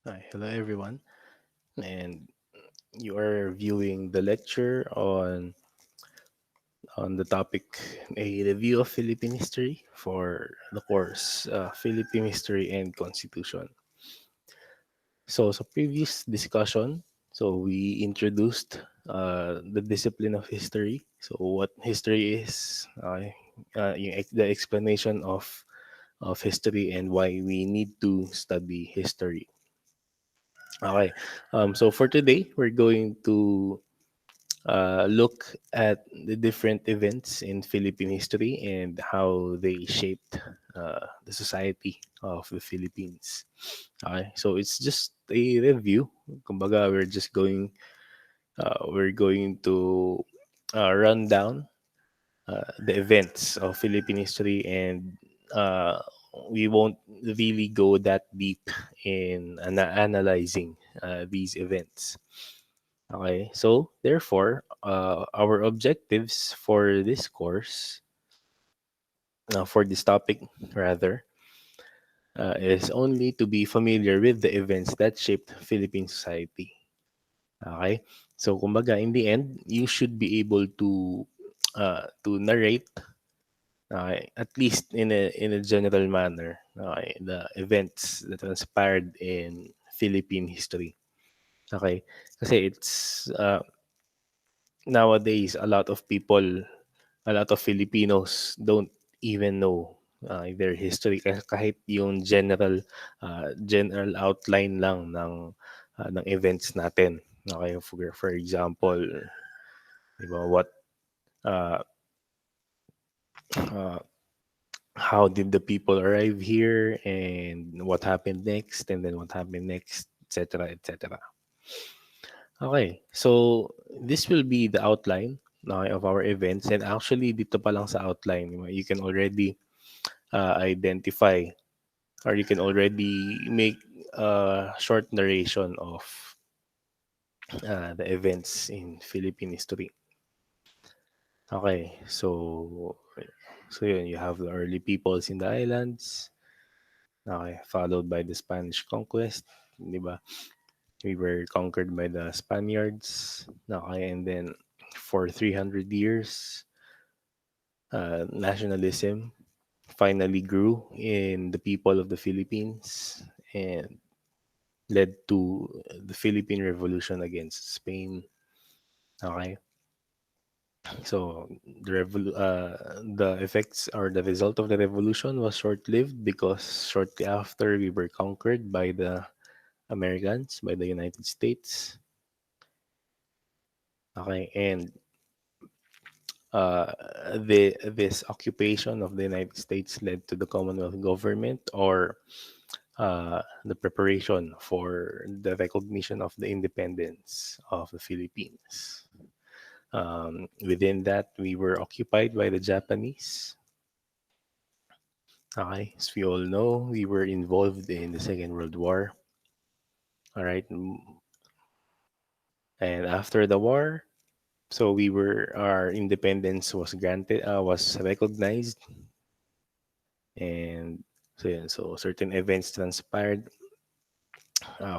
Hi, hello everyone, and you are viewing the lecture on the topic a review of Philippine history for the course Philippine History and Constitution. So previous discussion, so we introduced the discipline of history. So what history is, the explanation of history and why we need to study history. Okay, so for today, we're going to look at the different events in Philippine history and how they shaped the society of the Philippines. Okay, so it's just a review. Kumbaga, we're going to run down the events of Philippine history, and uh, we won't really go that deep in analyzing these events. Okay, so therefore, our objectives for this course, for this topic rather, is only to be familiar with the events that shaped Philippine society. Okay, so kumbaga, in the end, you should be able to narrate, at least in a general manner, the events that transpired in Philippine history. Okay, kasi it's nowadays a lot of Filipinos don't even know their history, kahit yung general outline lang ng events natin. Okay, for example, 'di ba, uh, uh, how did the people arrive here and what happened next, and then what happened next, etc., etc. Okay, so this will be the outline, of our events, and actually dito pa lang sa outline, you can already identify, or you can already make a short narration of the events in Philippine history. Okay, so yun, you have the early peoples in the islands, okay, followed by the Spanish conquest, di ba? We were conquered by the Spaniards, okay, and then for 300 years, nationalism finally grew in the people of the Philippines and led to the Philippine Revolution against Spain. Okay, so the effects or the result of the revolution was short-lived because shortly after we were conquered by the Americans, by the United States. Okay, and uh, this occupation of the United States led to the Commonwealth government, or the preparation for the recognition of the independence of the Philippines. Within that, we were occupied by the Japanese. Okay, as we all know, we were involved in the Second World War. All right, and after the war, so our independence was granted, was recognized, and so certain events transpired.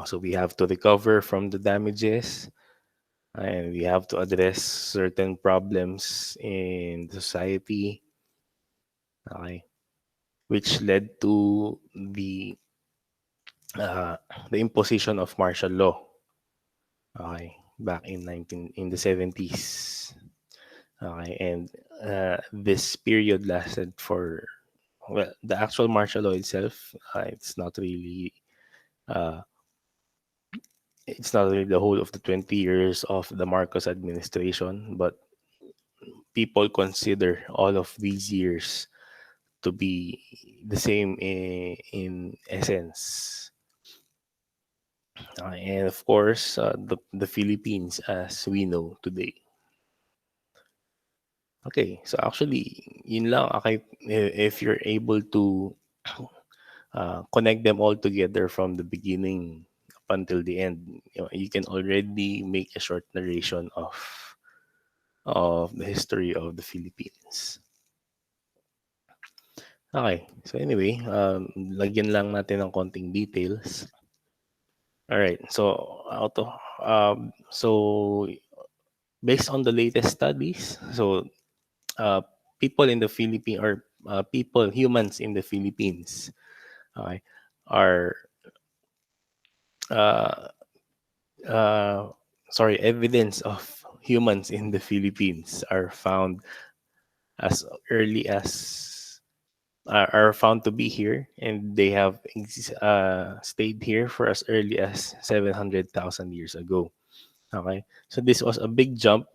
So we have to recover from the damages, and we have to address certain problems in society, okay, which led to uh, the imposition of martial law, okay, back in the 70s, okay, and this period lasted for, well, the actual martial law itself, uh, it's not really the whole of the 20 years of the Marcos administration, but people consider all of these years to be the same in essence. And of course, the Philippines as we know today. Okay, so actually, yun lang. Okay, if you're able to connect them all together from the beginning up until the end, you can already make a short narration of the history of the Philippines. Okay, so anyway, lagyan lang natin ng konting details. All right. So so based on the latest studies, so uh, people in the Philippines, or humans in the Philippines, okay, are uh, uh, evidence of humans in the Philippines are found as early as are found to be here, and they have stayed here for as early as 700,000 years ago. Okay, so this was a big jump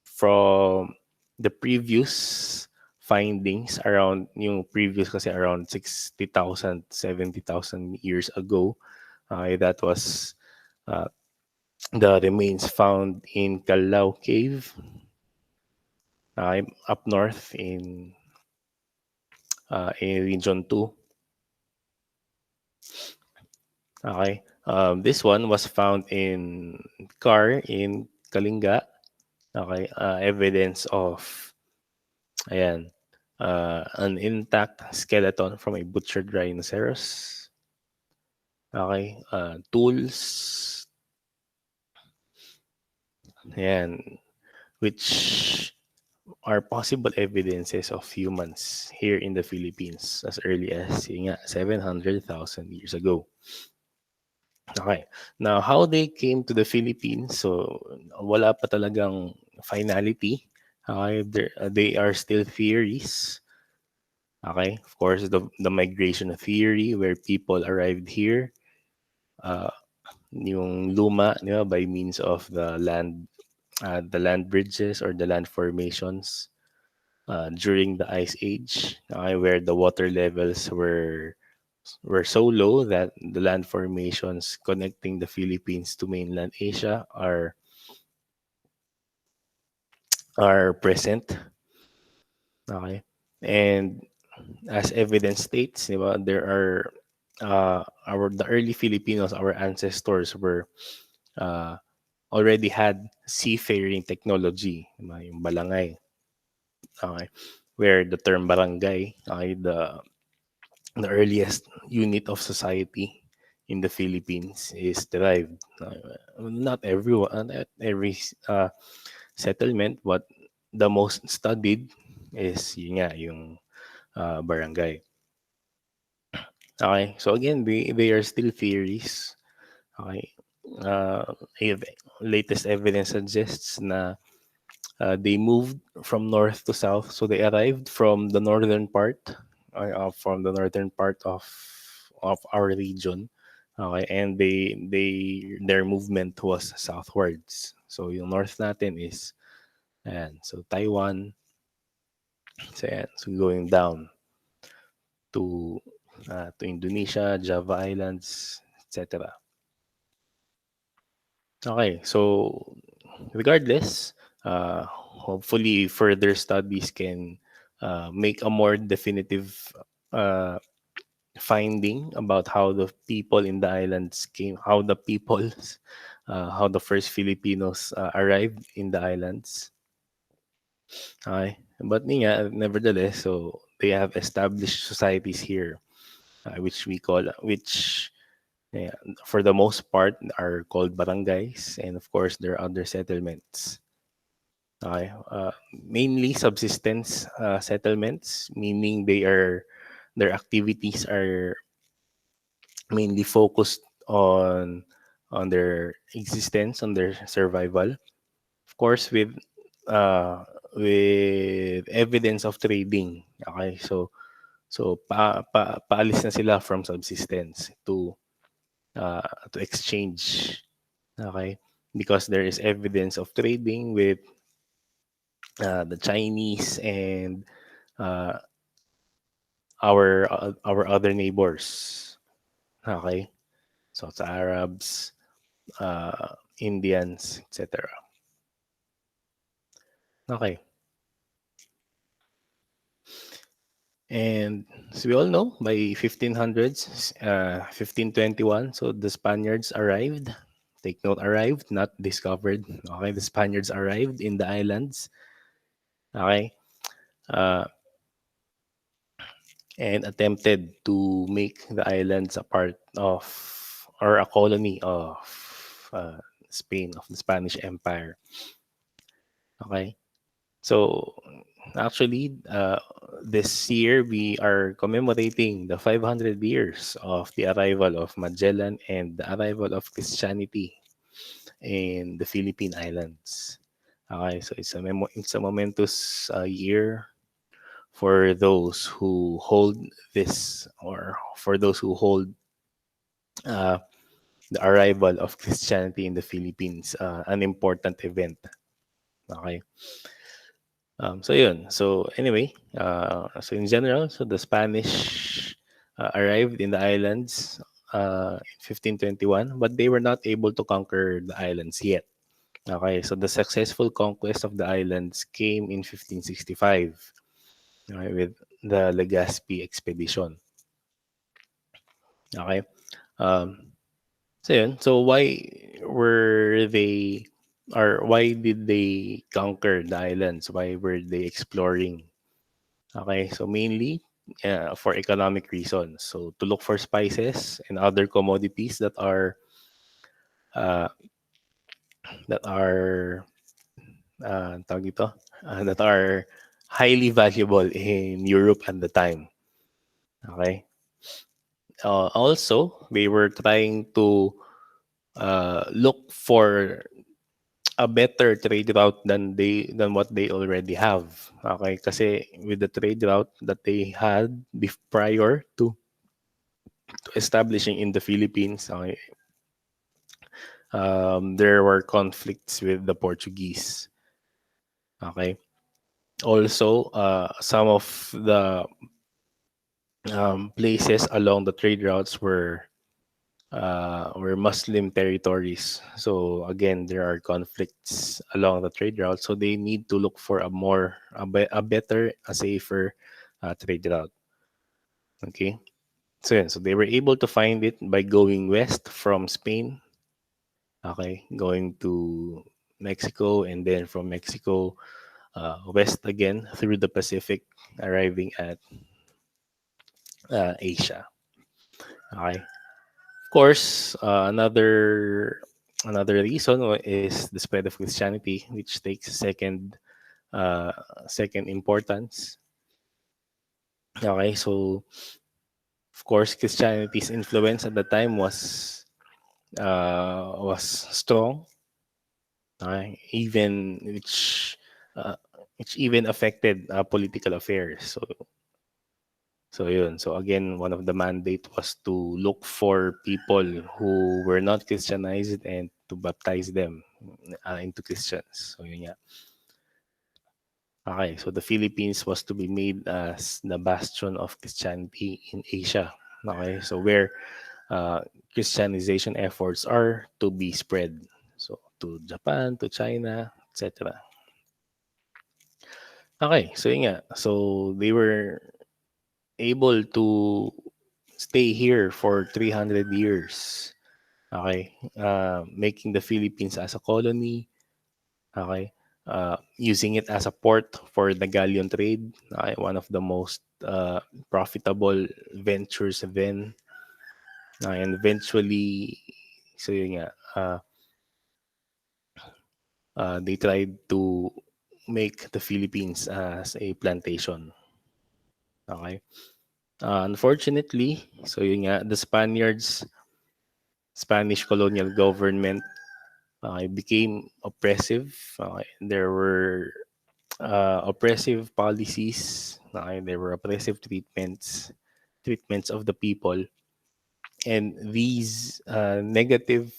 from the previous findings around yung previous kasi around 60,000, 70,000 years ago. That was uh, the remains found in Calao Cave, up north in Region 2. Okay. This one was found in car in Kalinga. Okay. Evidence of, ayan, an intact skeleton from a butchered rhinoceros. Okay. Tools. Ayan. Which are possible evidences of humans here in the Philippines as early as yun nga, 700,000 years ago. Okay. Now, how they came to the Philippines, so wala pa talagang finality. Okay, they are still theories. Okay, of course, the migration theory where people arrived here, uh, yung luma, di ba, by means of the land bridges or the land formations during the Ice Age, okay, where the water levels were so low that the land formations connecting the Philippines to mainland Asia are present. Okay, and as evidence states, di ba, there are the early Filipinos, our ancestors were uh, already had seafaring technology, di ba, yung balangay. Okay, where the term barangay, okay, the earliest unit of society in the Philippines is derived. Not everyone, not every settlement, but the most studied is yun nga, yung barangay. Okay, so again, they are still theories. Okay, uh, latest evidence suggests na they moved from north to south, so they arrived from the northern part of our region. Okay, and their movement was southwards. So yung north natin is, ayan, so Taiwan, so, ayan, so going down to Indonesia, Java Islands, etc. Okay, so regardless, hopefully further studies can make a more definitive uh, finding about how the people in the islands came, how the first Filipinos arrived in the islands. Okay, but nevertheless, so they have established societies here, which yeah, for the most part are called barangays, and of course there are other settlements. Okay, mainly subsistence settlements, meaning their activities are mainly focused on their existence, on their survival. Of course, with evidence of trading. Okay, so paalis na sila from subsistence to exchange. Okay, because there is evidence of trading with the Chinese and uh, our other neighbors. Okay, so it's Arabs, Indians, etc. Okay, and as we all know, by 1500s, 1521, so the Spaniards arrived. Take note, arrived, not discovered. Okay, the Spaniards arrived in the islands. Okay, uh, and attempted to make the islands a part of or a colony of Spain, of the Spanish Empire. Okay, so actually, this year we are commemorating the 500 years of the arrival of Magellan and the arrival of Christianity in the Philippine Islands. Okay, so it's a momentous year for those who hold this, or for those who hold uh, the arrival of Christianity in the Philippines, an important event. Okay. So yun. So anyway, so in general, so the Spanish arrived in the islands in 1521, but they were not able to conquer the islands yet. Okay, so the successful conquest of the islands came in 1565, okay, with the Legazpi expedition. Okay. Um, so yun. So were they why did they conquer the islands? Why were they exploring? Okay, so mainly for economic reasons. So to look for spices and other commodities uh, that are tawag dito, that are highly valuable in Europe at the time. Okay. Also, they were trying to look for a better trade route than what they already have. Okay, kasi with the trade route that they had prior to establishing in the Philippines, okay, there were conflicts with the Portuguese. Okay. Also, some of the places along the trade routes were Muslim territories. So again, there are conflicts along the trade route. So they need to look for a better, a safer trade route. Okay. So yeah, so they were able to find it by going west from Spain. Okay, going to Mexico, and then from Mexico west again through the Pacific, arriving at Asia. Okay. Of course, another reason is the spread of Christianity, which takes uh, second importance. Okay, so of course, Christianity's influence at the time was strong. Okay, uh, which even affected political affairs. So yun. So again, one of the mandate was to look for people who were not Christianized and to baptize them into Christians. So yun nga. Okay, so the Philippines was to be made as the bastion of Christianity in Asia. Okay, so where uh, Christianization efforts are to be spread. So to Japan, to China, etc. Okay, so yun nga. So they were able to stay here for 300 years. Okay. Making the Philippines as a colony. Okay. Using it as a port for the galleon trade. Okay. One of the most profitable ventures then. And eventually, so yun nga, they tried to make the Philippines as a plantation. Okay. Unfortunately, so yun nga, the Spanish colonial government became oppressive. There were oppressive policies. There were oppressive treatments of the people, and these negative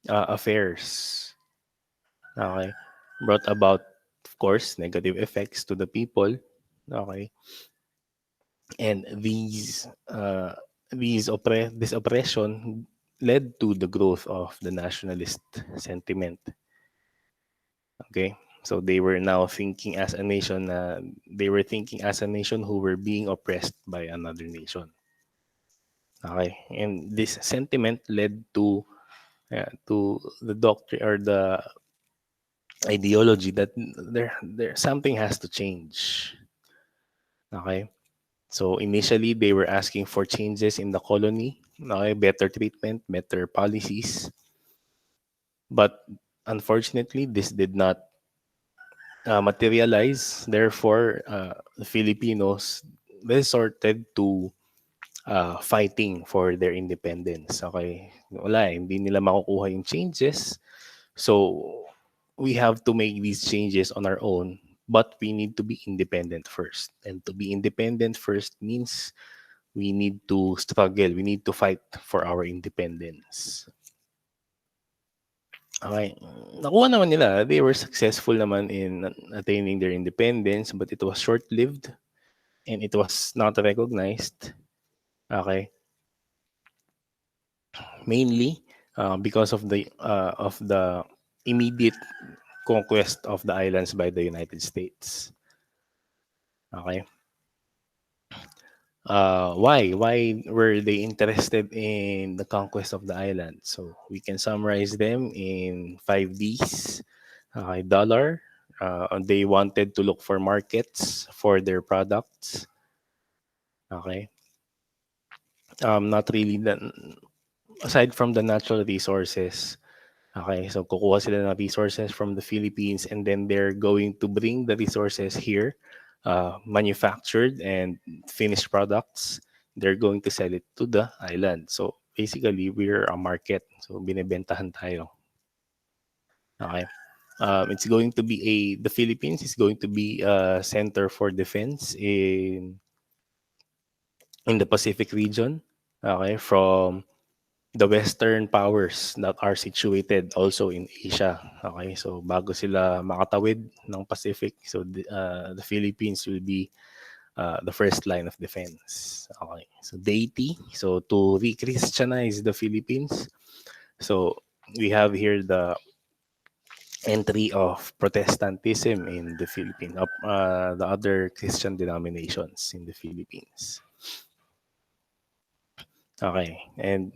affairs, okay, brought about, of course, negative effects to the people. Okay, and this oppression led to the growth of the nationalist sentiment. Okay. So they were now thinking as a nation. They were thinking as a nation who were being oppressed by another nation. Okay, and this sentiment led to the doctrine, or the ideology, that there something has to change. Okay, so initially they were asking for changes in the colony. Okay, better treatment, better policies. But unfortunately, this did not materialize. Therefore, the Filipinos resorted to fighting for their independence. Okay, wala, hindi nila makukuha yung changes. So, we have to make these changes on our own, but we need to be independent first. And to be independent first means we need to struggle, we need to fight for our independence. Okay. Nakuha naman nila. They were successful naman in attaining their independence, but it was short-lived and it was not recognized. Okay. Mainly because of the immediate conquest of the islands by the United States. Okay. Why were they interested in the conquest of the island? So we can summarize them in 5 Ds. Okay, dollar. They wanted to look for markets for their products. Okay. Not really aside from the natural resources. Okay, so kukuha sila ng resources from the Philippines and then they're going to bring the resources here, manufactured and finished products. They're going to sell it to the island. So basically, we're a market. So binebentahan tayo. Okay. It's going to be the Philippines is going to be a center for defense in the Pacific region. Okay, from the Western powers that are situated also in Asia. Okay, so bago sila makatawid ng Pacific, so the Philippines will be the first line of defense. Okay, so deity, so to re-Christianize the Philippines, so we have here the entry of Protestantism in the Philippines, the other Christian denominations in the Philippines. Okay, and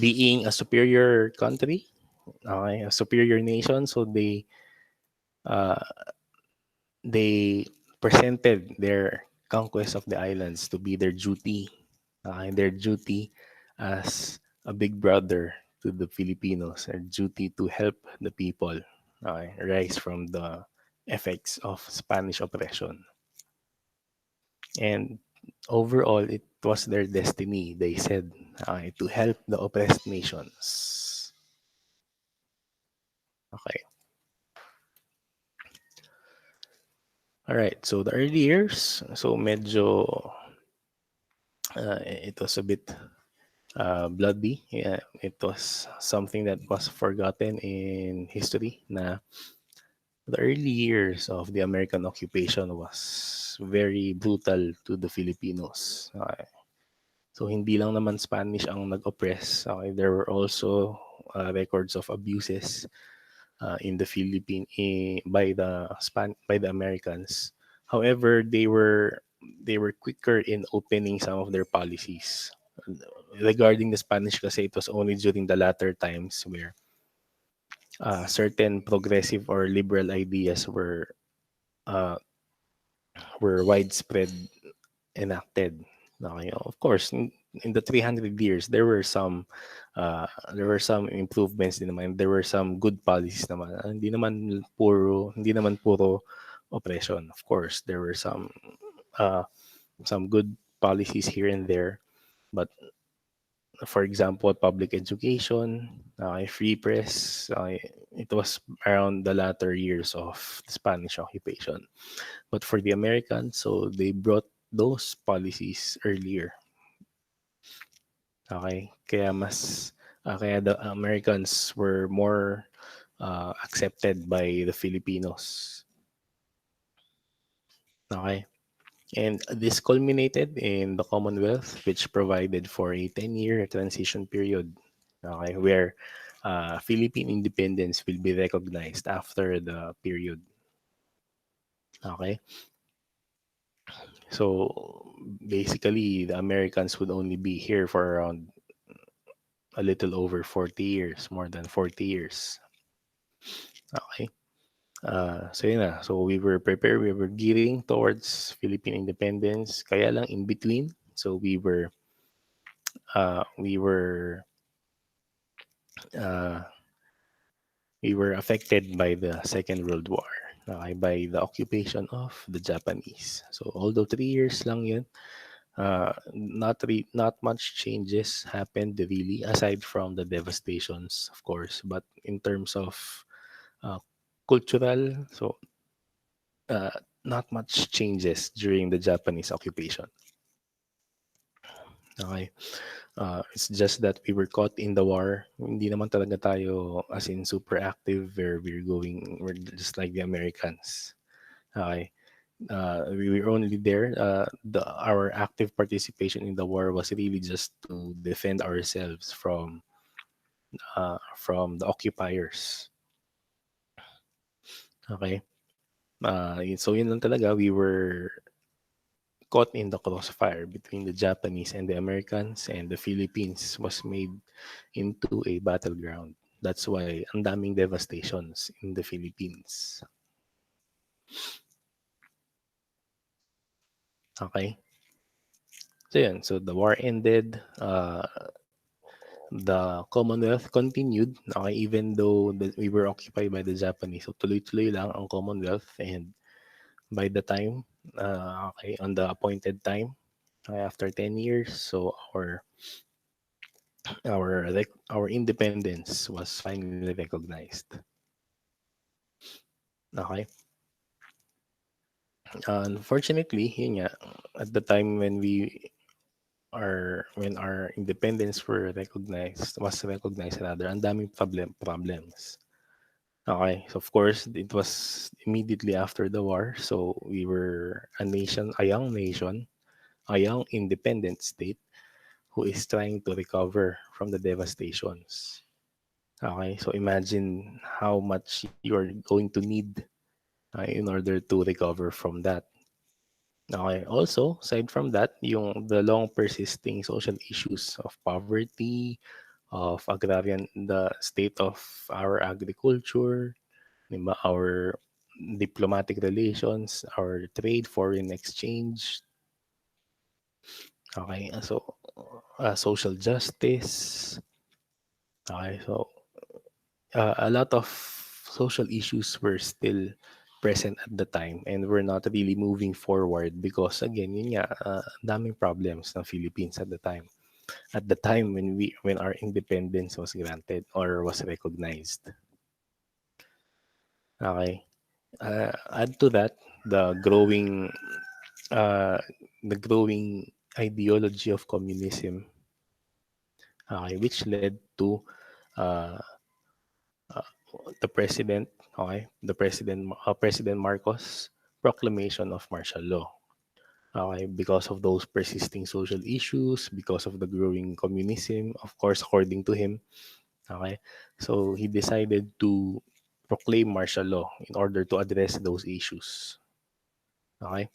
being a superior country, okay, a superior nation, so uh, they presented their conquest of the islands to be their duty, their duty as a big brother to the Filipinos, their duty to help the people rise from the effects of Spanish oppression. And overall, it was their destiny, they said, to help the oppressed nations. Okay. All right. So the early years, so medyo it was a bit bloody. Yeah, it was something that was forgotten in history. Na the early years of the American occupation was very brutal to the Filipinos. Okay. So hindi lang naman Spanish ang nag-oppress. Okay, there were also records of abuses in the Philippines by the Americans. However, they were quicker in opening some of their policies. Regarding the Spanish kasi it was only during the latter times where certain progressive or liberal ideas uh, were widespread enacted. Okay, of course, in the 300 years, there were some improvements din naman. There were some good policies naman. Hindi naman puro oppression. Of course, there were some good policies here and there. But for example, public education, free press, it was around the latter years of the Spanish occupation. But for the Americans, so they brought those policies earlier. Okay? Kaya the Americans were more accepted by the Filipinos. Okay? And this culminated in the Commonwealth, which provided for a 10-year transition period, okay, where Philippine independence will be recognized after the period. Okay? So basically, the Americans would only be here for around a little over 40 years, more than 40 years. Okay. So yun na. So we were prepared, we were gearing towards Philippine independence. Kaya lang in between, so we were we were uh, we were affected by the Second World War. Okay, by the occupation of the Japanese. So although 3 years lang yun, not much changes happened really aside from the devastations, of course. But in terms of uh, cultural, so uh, not much changes during the Japanese occupation. Okay. It's just that we were caught in the war. Hindi naman talaga tayo as in super active where we're just like the Americans. Okay. We were only there. Our active participation in the war was really just to defend ourselves from the occupiers. Okay. So yun lang talaga. We were caught in the crossfire between the Japanese and the Americans, and the Philippines was made into a battleground. That's why ang daming devastations in the Philippines. Okay? So yun, so the war ended. The Commonwealth continued, okay, even though we were occupied by the Japanese. So tuloy-tuloy lang ang Commonwealth, and by the time, okay, on the appointed time, okay, after 10 years, so our independence was finally recognized. Okay. Unfortunately, yun nga, at the time when our independence was recognized rather, ang daming problems. Okay, so of course, it was immediately after the war, so we were a young nation, a young independent state who is trying to recover from the devastations. Okay, so imagine how much you're going to need in order to recover from that. Okay, also, aside from that, the long persisting social issues of poverty, of the state of our agriculture, di ba, our diplomatic relations, our trade, foreign exchange, okay, so social justice, okay, so a lot of social issues were still present at the time, and we're not really moving forward because again yun nga, daming problems ng Philippines at the time when our independence was granted or was recognized. Okay, add to that the uh, growing ideology of communism, okay, which led to uh, uh, the president, okay, President Marcos proclamation of martial law. Okay, because of those persisting social issues, because of the growing communism, of course, according to him, okay, so he decided to proclaim martial law in order to address those issues. Okay,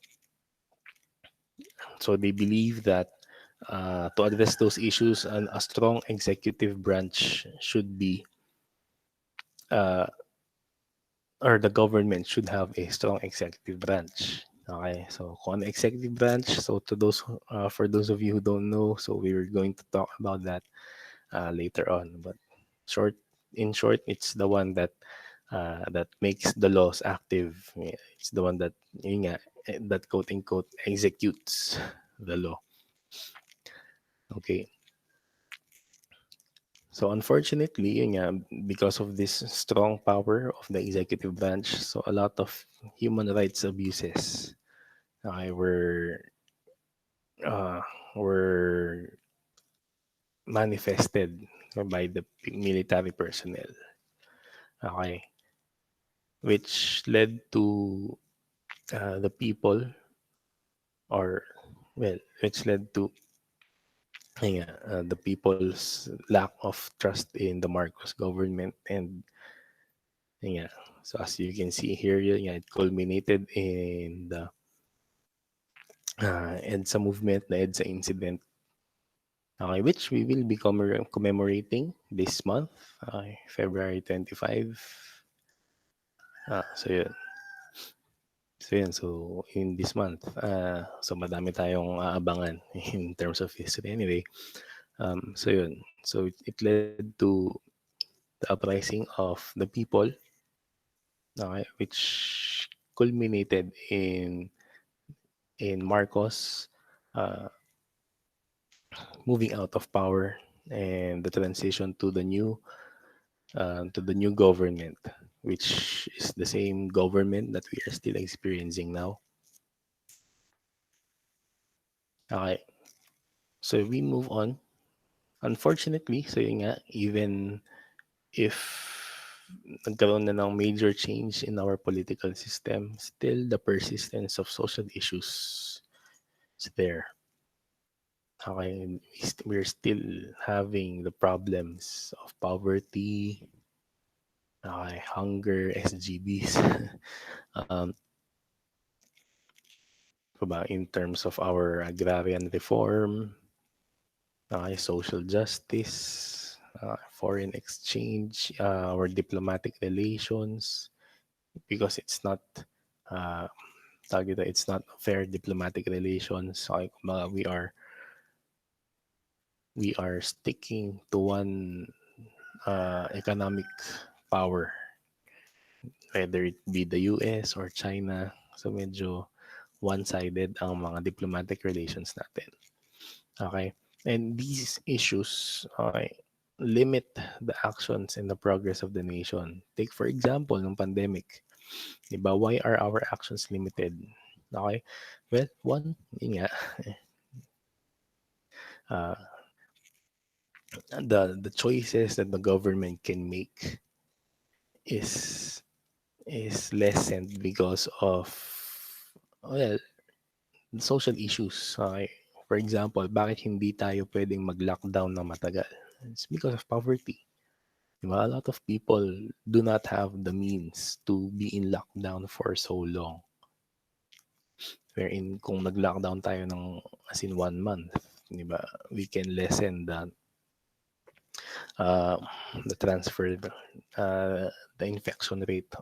so they believe that to address those issues, a strong executive branch should be uh, or the government should have a strong executive branch. Okay, so kung ano executive branch, so for those of you who don't know, so we were going to talk about that later on. But short, in short, it's the one that makes the laws active. Yeah, it's the one that yun nga, that quote unquote executes the law. Okay, so unfortunately, yun nga, because of this strong power of the executive branch, so a lot of human rights abuses okay, uh, were manifested by the military personnel. Okay, which led to the people, or well, which led to yun nga, the people's lack of trust in the Marcos government, and yun nga, so as you can see here, yun nga, it culminated in the EDSA movement, the EDSA incident, okay, which we will be commemorating this month, February 25. So yun. So yun, so in this month, so madami tayong aabangan in terms of history. Anyway, So yun. So it led to the uprising of the people, okay, which culminated in Marcos moving out of power and the transition to the new government, which is the same government that we are still experiencing now. Okay, so we move on. Unfortunately, so yun nga, even if nagkaroon na ng major change in our political system, still the persistence of social issues is there. Okay, we're still having the problems of poverty, okay, hunger, SGBs, um, in terms of our agrarian reform, social justice, foreign exchange, our diplomatic relations, because it's not uh, it's not fair diplomatic relations. So, we are sticking to one economic power, whether it be the US or China. So medyo one-sided ang mga diplomatic relations natin. Okay? And these issues, okay, limit the actions and the progress of the nation. Take for example, ng pandemic. Diba? Why are our actions limited? Okay? Well, one, yun nga, uh, the choices that the government can make is lessened because of, well, social issues. Okay? For example, bakit hindi tayo pwedeng mag-lockdown ng matagal? It's because of poverty. Diba? A lot of people do not have the means to be in lockdown for so long. Wherein kung nag-lockdown tayo ng as in 1 month, diba? We can lessen uh, the transfer, the infection rate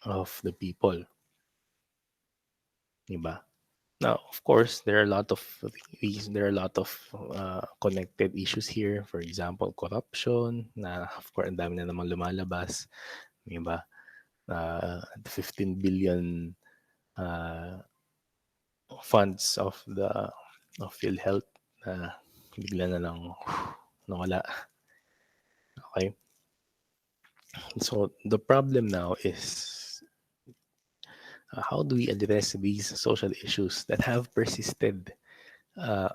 of the people. Diba? Now, of course, there are a lot of there are a lot of connected issues here. For example, corruption. Na of course, ang dami na namang lumalabas, di ba? 15 billion uh, funds of PhilHealth na bigla na lang nawala. Okay? So the problem now is how do we address these social issues that have persisted uh,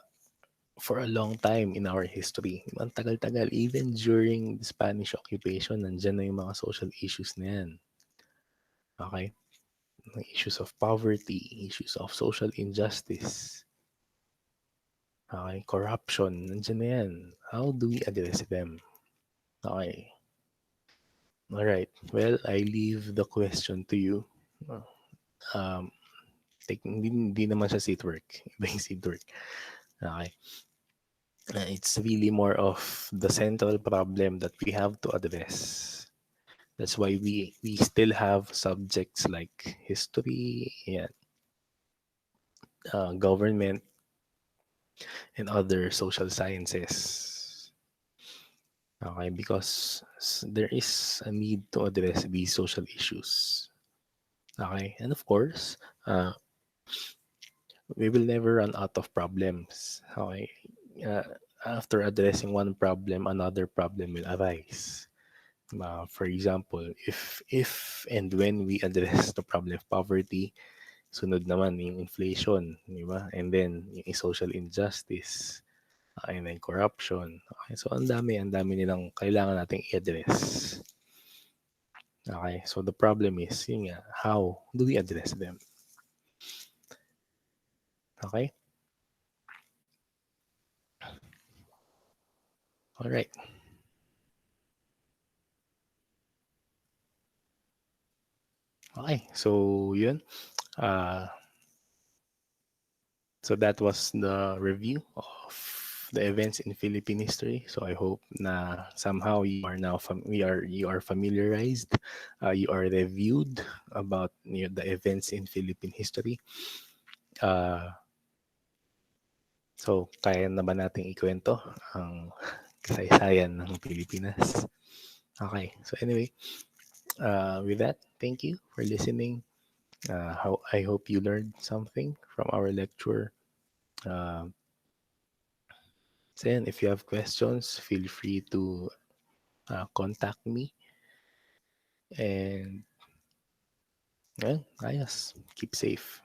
for a long time in our history? Ang tagal-tagal. Even during the Spanish occupation, nandyan na yung mga social issues na yan. Okay? Issues of poverty, issues of social injustice, okay? Corruption, nandyan na yan. How do we address them? Okay. Alright. Well, I leave the question to you. Um, hindi naman siya seat work. Iba yung seat work. Okay. It's really more of the central problem that we have to address. That's why we still have subjects like history and government and other social sciences. Okay, because there is a need to address these social issues. Okay, and of course, we will never run out of problems. Okay, uh, after addressing one problem, another problem will arise. For example, if and when we address the problem of poverty, sunod naman yung inflation, di ba? And then yung social injustice, and then corruption. Okay, so ang dami nilang kailangan nating i-address. Okay, so the problem is, yun nga, how do we address them? Okay? All right. Okay, so yun. Uh, so that was the review of the events in Philippine history. So I hope na somehow you are now you are familiarized, you are reviewed about the events in Philippine history. Uh, So, kaya na ba nating ikwento ang kasaysayan ng Pilipinas? Okay. So anyway, with that, thank you for listening. I hope you learned something from our lecture. Uh, so yan, if you have questions, feel free to contact me. And ayos, keep safe.